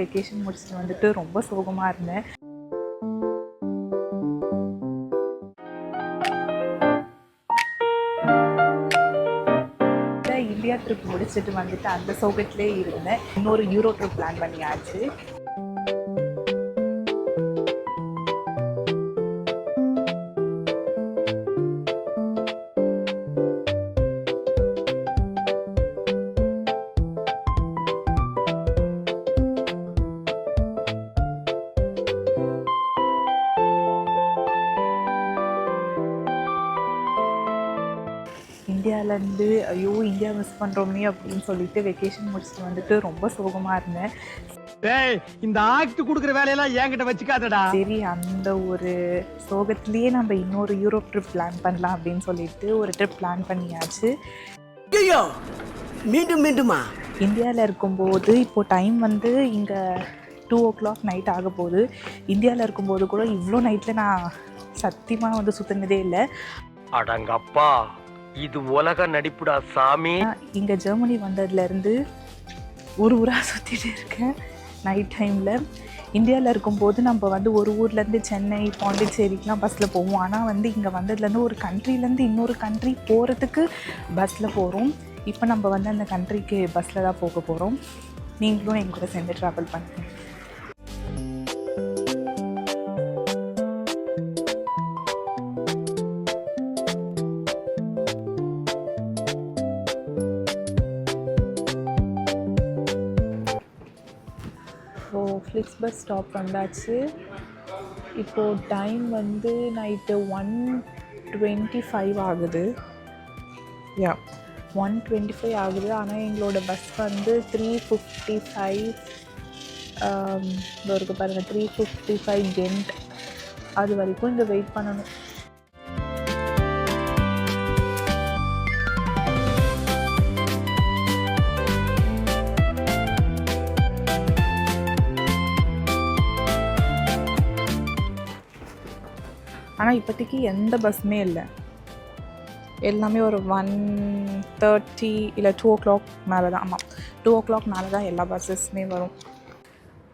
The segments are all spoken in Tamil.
வெக்கேஷன் முடிச்சுட்டு வந்துட்டு ரொம்ப சோகமாக இருந்தேன். இந்தியா ட்ரிப் முடிச்சுட்டு வந்துட்டு அந்த சோகத்திலே இருந்தேன். இன்னொரு யூரோ ட்ரிப் பிளான் பண்ணியாச்சு. இந்தியாவிலேருந்து ஐயோ இந்தியா மிஸ் பண்ணுறோமே அப்படின்னு சொல்லிட்டு வெக்கேஷன் முடிச்சுட்டு வந்துட்டு ரொம்ப சோகமாக இருந்தேன். இந்த ஆக்ட் கொடுக்குற வேலையெல்லாம் என்கிட்ட வச்சுக்காதடா. சரி, அந்த ஒரு சோகத்திலேயே நம்ம இன்னொரு யூரோப் ட்ரிப் பிளான் பண்ணலாம் அப்படின்னு சொல்லிட்டு ஒரு ட்ரிப் பிளான் பண்ணியாச்சு. ஐயோ மீண்டும் மீண்டுமா? இந்தியாவில் இருக்கும்போது இப்போது டைம் வந்து இங்கே 2 o'clock நைட் ஆக போகுது. இந்தியாவில் இருக்கும்போது கூட இவ்வளோ நைட்டில் நான் சத்தியமாக வந்து சுற்றினதே இல்லை. அடங்கப்பா, இது உலக நடிப்புடா சாமி. இங்கே ஜெர்மனி வந்ததுலேருந்து ஊராக சுற்றிட்டு இருக்கேன் நைட் டைமில். இந்தியாவில் இருக்கும்போது நம்ம வந்து ஒரு ஊர்லேருந்து சென்னை, பாண்டிச்சேரிக்கெலாம் பஸ்ஸில் போவோம். ஆனால் வந்து இங்கே வந்ததுலேருந்து ஒரு கண்ட்ரிலேருந்து இன்னொரு கண்ட்ரி போகிறதுக்கு பஸ்ஸில் போகிறோம். இப்போ நம்ம வந்து அந்த கண்ட்ரிக்கு பஸ்ஸில் தான் போக போகிறோம். நீங்களும் என் கூட சேர்ந்து ட்ராவல் பண்ணுங்கள். ஃப்ளிக்ஸ்பஸ் ஸ்டாப் வந்தாச்சு. இப்போது டைம் வந்து நைட்டு 1:25 ஆகுது. 1:25 ஆகுது. ஆனால் எங்களோட பஸ் வந்து 3:55 இருக்கு பாருங்கள், 3:55 கெண்ட். அது வரைக்கும் இங்கே வெயிட் பண்ணணும். ஆனால் இப்போதைக்கு எந்த பஸ்ஸுமே இல்லை. எல்லாமே ஒரு 1:30 இல்லை 2 o'clock மேலே தான். ஆமாம், 2 o'clock மேலே தான் எல்லா பஸ்ஸஸுமே வரும்.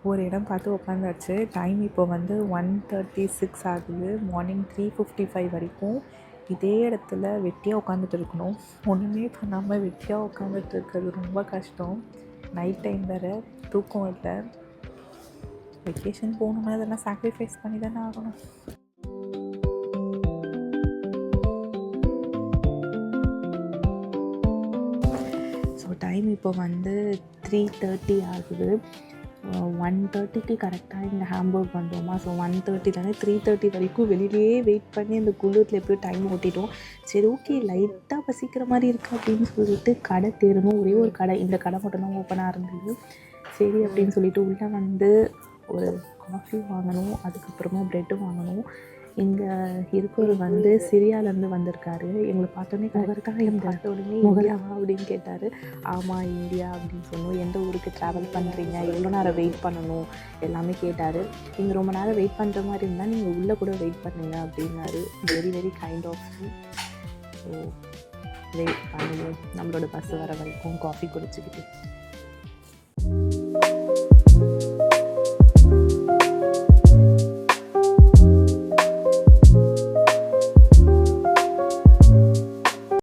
ஒரு இடம் பார்த்து உட்காந்தாச்சு. டைம் இப்போ வந்து 1:36 ஆகுது. மார்னிங் 3:55 வரைக்கும் இதே இடத்துல வெட்டியாக உட்காந்துட்டு இருக்கணும். ஒன்றுமே பண்ணாமல் வெட்டியாக உட்காந்துட்டு இருக்கிறது ரொம்ப கஷ்டம். நைட் டைம் வேறு, தூக்கம் இல்லை. வெக்கேஷன் போகணுன்னா அதெல்லாம் சாக்ரிஃபைஸ் பண்ணி தானே ஆகணும். டைம் இப்போ வந்து 3:30 ஆகுது. 1:30க்கு கரெக்டாக இங்கே ஹாம்பர்க் வந்தோமா. ஸோ 1:30 3:30 வரைக்கும் வெளியிலேயே வெயிட் பண்ணி அந்த குளிரில் எப்படியோ டைம் ஓட்டிட்டோம். சரி, ஓகே, லைட்டாக பசிக்கிற மாதிரி இருக்குது அப்படின்னு சொல்லிட்டு கடை தேடணும். ஒரே ஒரு கடை, இந்த கடை மட்டும்தான் ஓப்பனாக இருந்தது. சரி அப்படின்னு சொல்லிட்டு உள்ளே வந்து ஒரு காஃபி வாங்கணும், அதுக்கப்புறமா ப்ரெட்டு வாங்கணும். இங்கே இருக்கிறவர் வந்து சிரியாவிலேருந்து வந்திருக்காரு. எங்களை பார்த்தோன்னே கவர்காயம் பார்த்த உடனே இந்தியா அப்படின்னு கேட்டார். ஆமாம் இந்தியா அப்படின்னு சொன்னோம். எந்த ஊருக்கு ட்ராவல் பண்ணுறீங்க, எவ்வளோ நேரம் வெயிட் பண்ணணும் எல்லாமே கேட்டார். நீங்கள் ரொம்ப நேரம் வெயிட் பண்ணுற மாதிரி இருந்தால் நீங்கள் உள்ளே கூட வெயிட் பண்ணுங்க அப்படின்னாரு. Very very kind of. So wait பண்ணுவோம் நம்மளோட பஸ் வர வரைக்கும் காஃபி குடிச்சிக்கிட்டு.